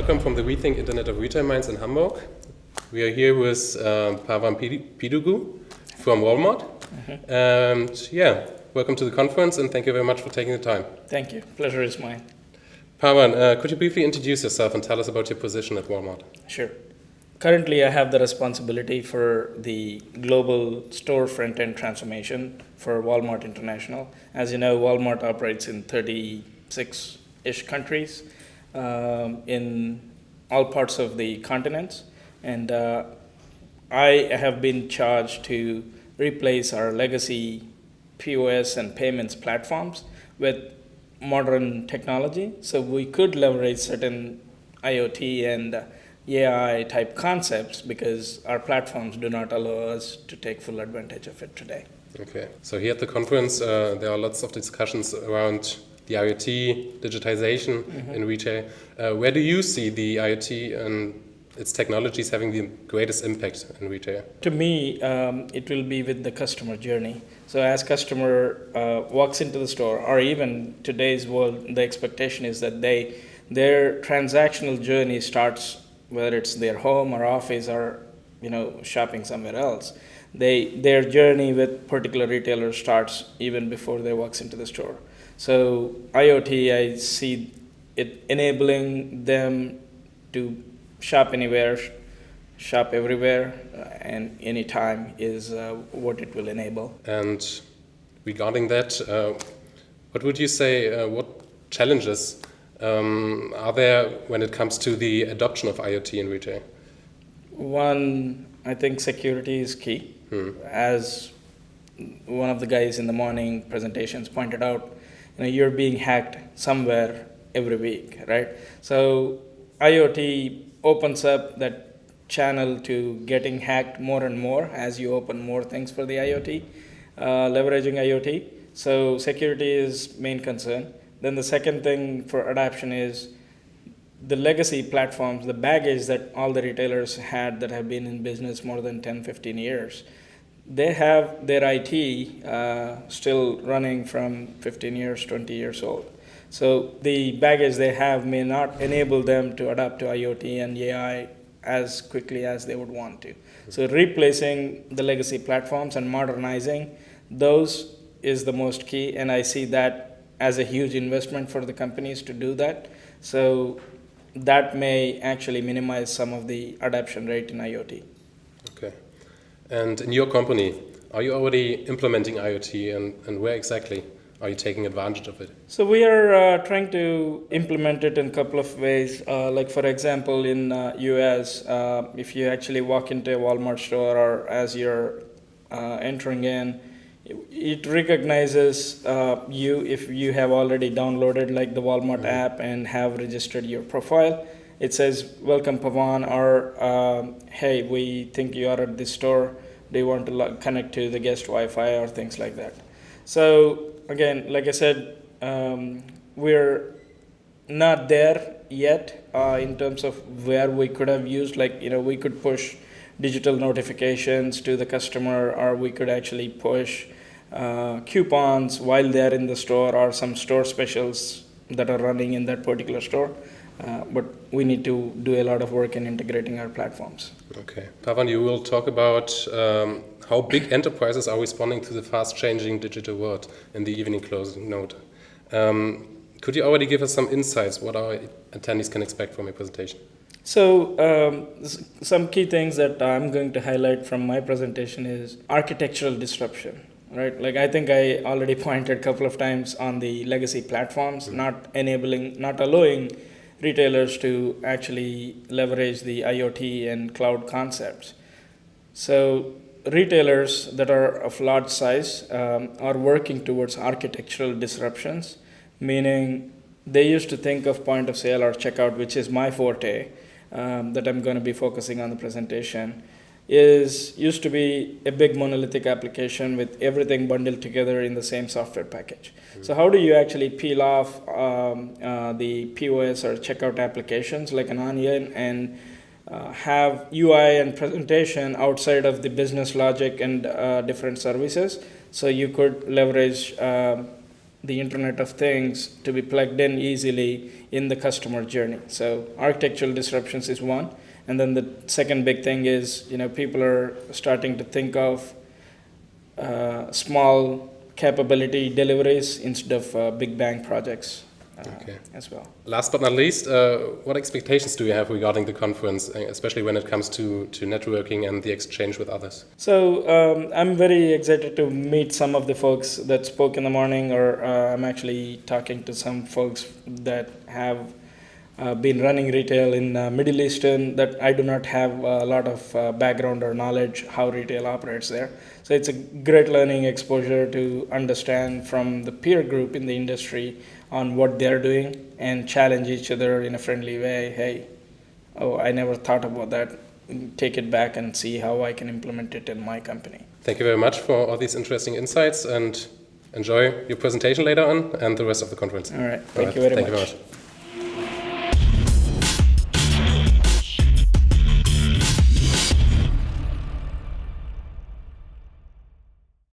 welcome from the Rethink Internet of Retail Minds in Hamburg. We are here with Pavan Pidugu from Walmart. And welcome to the conference and thank you very much for taking the time. Thank you. Pleasure is mine. Pavan, could you briefly introduce yourself and tell us about your position at Walmart? Sure. Currently, I have the responsibility for the global store front-end transformation for Walmart International. As you know, Walmart operates in 36-ish countries in all parts of the continents. And I have been charged to replace our legacy POS and payments platforms with modern technology. So we could leverage certain IoT and AI type concepts because our platforms do not allow us to take full advantage of it today. Okay, so here at the conference, there are lots of discussions around the IoT, digitization in retail. Where do you see the IoT and its technologies having the greatest impact in retail? To me, it will be with the customer journey. So as customer walks into the store, or even today's world, the expectation is that their transactional journey starts, whether it's their home or office or shopping somewhere else. Their journey with particular retailers starts even before they walks into the store. So IoT, I see it enabling them to shop anywhere, shop everywhere, and anytime is what it will enable. And regarding that, what would you say, what challenges are there when it comes to the adoption of IoT in retail? One, I think security is key. As one of the guys in the morning presentations pointed out, you're being hacked somewhere every week, right? So IoT opens up that channel to getting hacked more and more as you open more things for the IoT, leveraging IoT. So security is main concern. Then the second thing for adoption is the legacy platforms, the baggage that all the retailers had that have been in business more than 10, 15 years. They have their IT still running from 15 years, 20 years old. So the baggage they have may not enable them to adapt to IoT and AI as quickly as they would want to. So replacing the legacy platforms and modernizing those is the most key, and I see that as a huge investment for the companies to do that. So that may actually minimize some of the adoption rate in IoT. Okay. And in your company, are you already implementing IoT and where exactly are you taking advantage of it? So we are trying to implement it in a couple of ways. Like for example, in US, if you actually walk into a Walmart store or as you're entering in, it recognizes you if you have already downloaded like the Walmart app and have registered your profile. It says, welcome Pavan, or hey, we think you are at this store. Do you want to connect to the guest Wi-Fi or things like that? So again, like I said, we're not there yet in terms of where we could have used, we could push digital notifications to the customer, or we could actually push coupons while they're in the store, or some store specials that are running in that particular store. But we need to do a lot of work in integrating our platforms. Okay. Pavan, you will talk about how big enterprises are responding to the fast-changing digital world in the evening closing note. Could you already give us some insights what our attendees can expect from your presentation? So some key things that I'm going to highlight from my presentation is architectural disruption. Right, like I think I already pointed a couple of times on the legacy platforms, not allowing retailers to actually leverage the IoT and cloud concepts. So retailers that are of large size are working towards architectural disruptions, meaning they used to think of point of sale or checkout, which is my forte, that I'm going to be focusing on the presentation, used to be a big monolithic application with everything bundled together in the same software package. So how do you actually peel off the POS or checkout applications like an onion and have UI and presentation outside of the business logic and different services? So you could leverage the Internet of Things to be plugged in easily in the customer journey. So architectural disruptions is one, and then the second big thing is, people are starting to think of small capability deliveries instead of big bang projects as well. Last but not least, what expectations do you have regarding the conference, especially when it comes to networking and the exchange with others? So I'm very excited to meet some of the folks that spoke in the morning, or I'm actually talking to some folks that have been running retail in Middle Eastern, that I do not have a lot of background or knowledge how retail operates there. So it's a great learning exposure to understand from the peer group in the industry on what they're doing and challenge each other in a friendly way. Hey, I never thought about that. Take it back and see how I can implement it in my company. Thank you very much for all these interesting insights, and enjoy your presentation later on and the rest of the conference. All right. Thank you very much. Thank you very much.